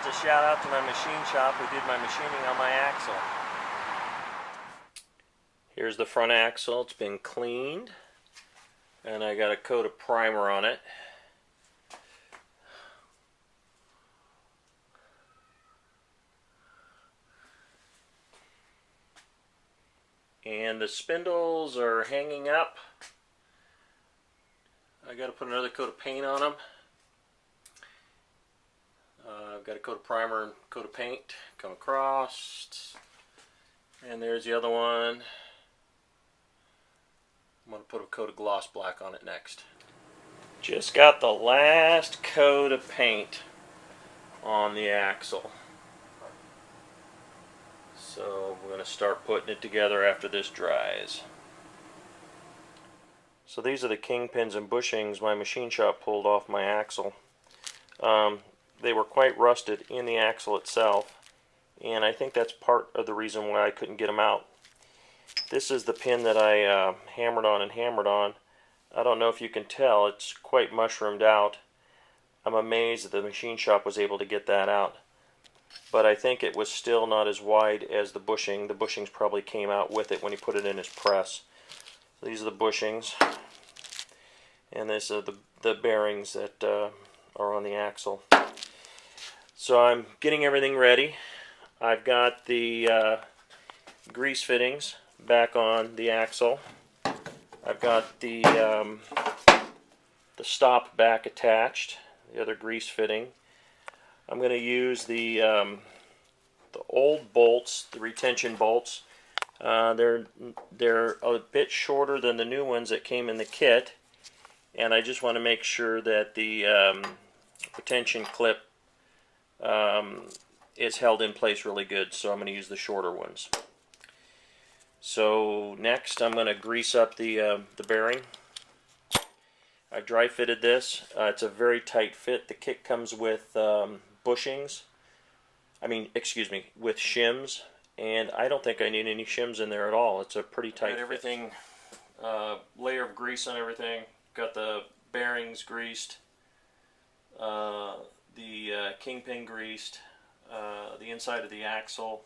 Just a shout out to my machine shop who did my machining on my axle. Here's the front axle. It's been cleaned and I got a coat of primer on it. And the spindles are hanging up. I got to put another coat of paint on them. I've got a coat of primer and coat of paint come across. And there's the other one. I'm going to put a coat of gloss black on it next. Just got the last coat of paint on the axle. So we're going to start putting it together after this dries. So these are the kingpins and bushings my machine shop pulled off my axle. They were quite rusted in the axle itself, and I think that's part of the reason why I couldn't get them out. This is the pin that I hammered on and hammered on. I don't know if you can tell, it's quite mushroomed out. I'm amazed that the machine shop was able to get that out. But I think it was still not as wide as the bushing. The bushings probably came out with it when he put it in his press. So these are the bushings. And these are the bearings that are on the axle. So I'm getting everything ready. I've got the grease fittings back on the axle. I've got the stop back attached, the other grease fitting. I'm going to use the old bolts, the retention bolts. They're a bit shorter than the new ones that came in the kit, and I just want to make sure that the retention clip is held in place really good, so I'm going to use the shorter ones. So next I'm going to grease up the bearing. I dry fitted this. It's a very tight fit. The kit comes with bushings. With shims, and I don't think I need any shims in there at all. It's a pretty tight fit. Everything, layer of grease on everything. Got the bearings greased, the kingpin greased, the inside of the axle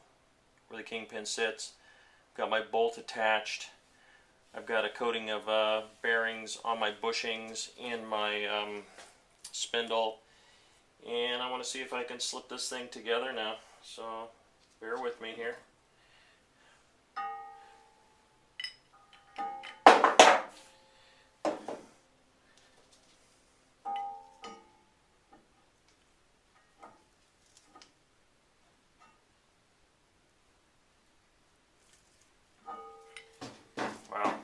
where the kingpin sits. Got my bolt attached. I've got a coating of bearings on my bushings in my spindle, and I want to see if I can slip this thing together now, so bear with me here. Wow.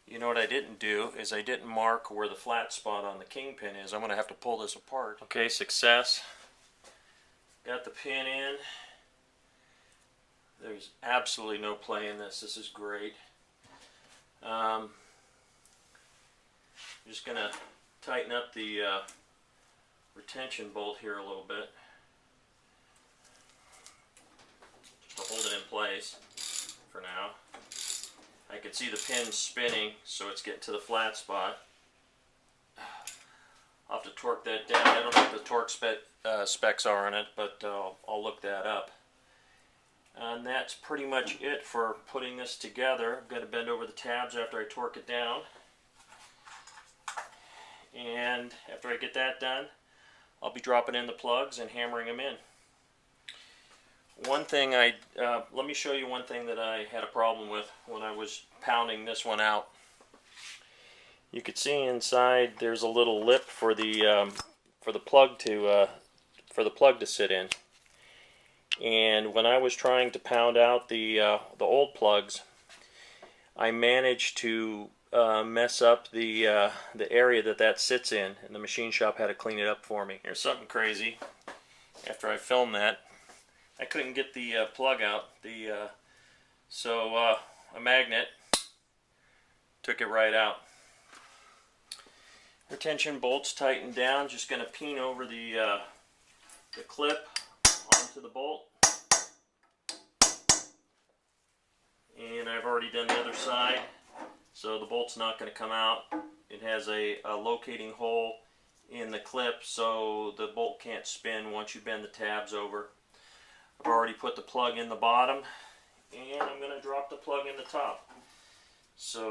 You know what I didn't do is I didn't mark where the flat spot on the kingpin is. I'm going to have to pull this apart. Okay, success. Got the pin in. There's absolutely no play in this. This is great. I'm just going to tighten up the retention bolt here a little bit, just to hold it in place for now. I can see the pin spinning, so it's getting to the flat spot. I'll have to torque that down. I don't know what the torque specs are on it, but I'll look that up. And that's pretty much it for putting this together. I'm going to bend over the tabs after I torque it down. And after I get that done, I'll be dropping in the plugs and hammering them in. One thing let me show you one thing that I had a problem with when I was pounding this one out. You could see inside there's a little lip for the plug to sit in. And when I was trying to pound out the old plugs, I managed to mess up the area that sits in, and the machine shop had to clean it up for me. Here's something crazy. After I filmed that, I couldn't get the plug out. So a magnet took it right out. Retention bolts tightened down. Just going to peen over the clip onto the bolt. And I've already done the other side, so the bolt's not going to come out. It has a locating hole in the clip, so the bolt can't spin once you bend the tabs over. I've already put the plug in the bottom, and I'm going to drop the plug in the top. So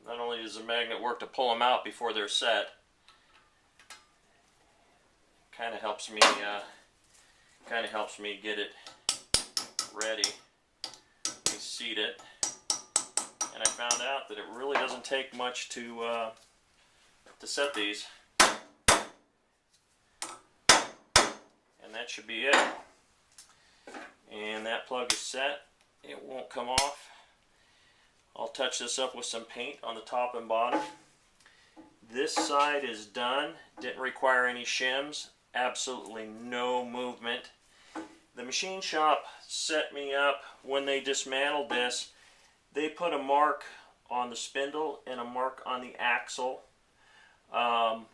not only does the magnet work to pull them out before they're set, kind of helps me get it ready. Seat it, and I found out that it really doesn't take much to set these, and that should be it. And that plug is set. It won't come off. I'll touch this up with some paint on the top and bottom. This side is done. Didn't require any shims. Absolutely no movement. The machine shop set me up when they dismantled this. They put a mark on the spindle and a mark on the axle. One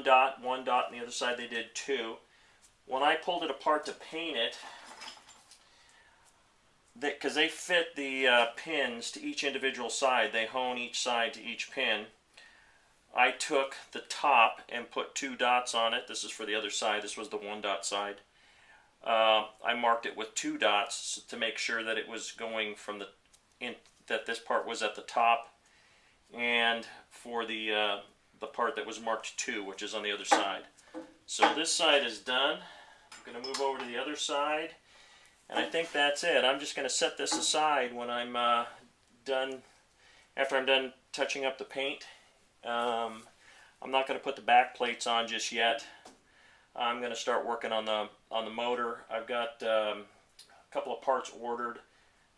dot, and the other side they did two. When I pulled it apart to paint it, because they fit the pins to each individual side, they hone each side to each pin. I took the top and put 2 dots on it. This is for the other side. This was the 1 dot side. I marked it with 2 dots to make sure that it was going from that this part was at the top, and for the part that was marked 2, which is on the other side. So this side is done. I'm going to move over to the other side, and I think that's it. I'm just going to set this aside when I'm done. After I'm done touching up the paint, I'm not going to put the back plates on just yet. I'm going to start working on the motor. I've got a couple of parts ordered.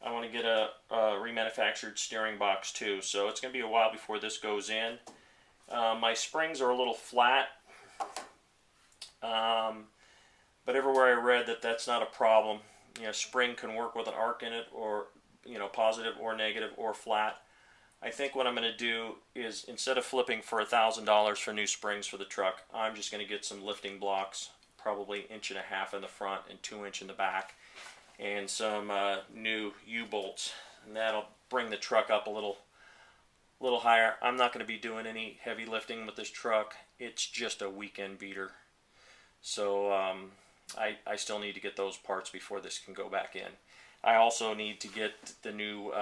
I want to get a remanufactured steering box too, so it's going to be a while before this goes in. My springs are a little flat, but everywhere I read that that's not a problem. You know, spring can work with an arc in it, or positive or negative or flat. I think what I'm going to do is, instead of flipping for $1,000 for new springs for the truck, I'm just going to get some lifting blocks, probably 1.5 inches in the front and 2 inches in the back, and some new U-bolts, and that'll bring the truck up a little higher. I'm not going to be doing any heavy lifting with this truck. It's just a weekend beater. So I still need to get those parts before this can go back in. I also need to get the new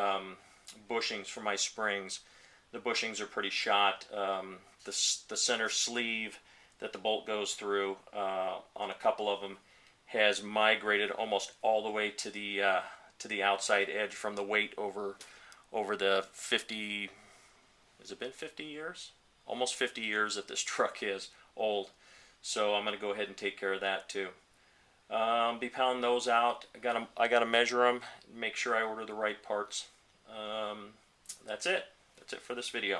bushings for my springs. The bushings are pretty shot. The center sleeve that the bolt goes through on a couple of them has migrated almost all the way to the outside edge from the weight over the 50. Has it been 50 years? Almost 50 years that this truck is old. So I'm going to go ahead and take care of that too. Be pounding those out. I got to measure them, make sure I order the right parts. That's it. That's it for this video.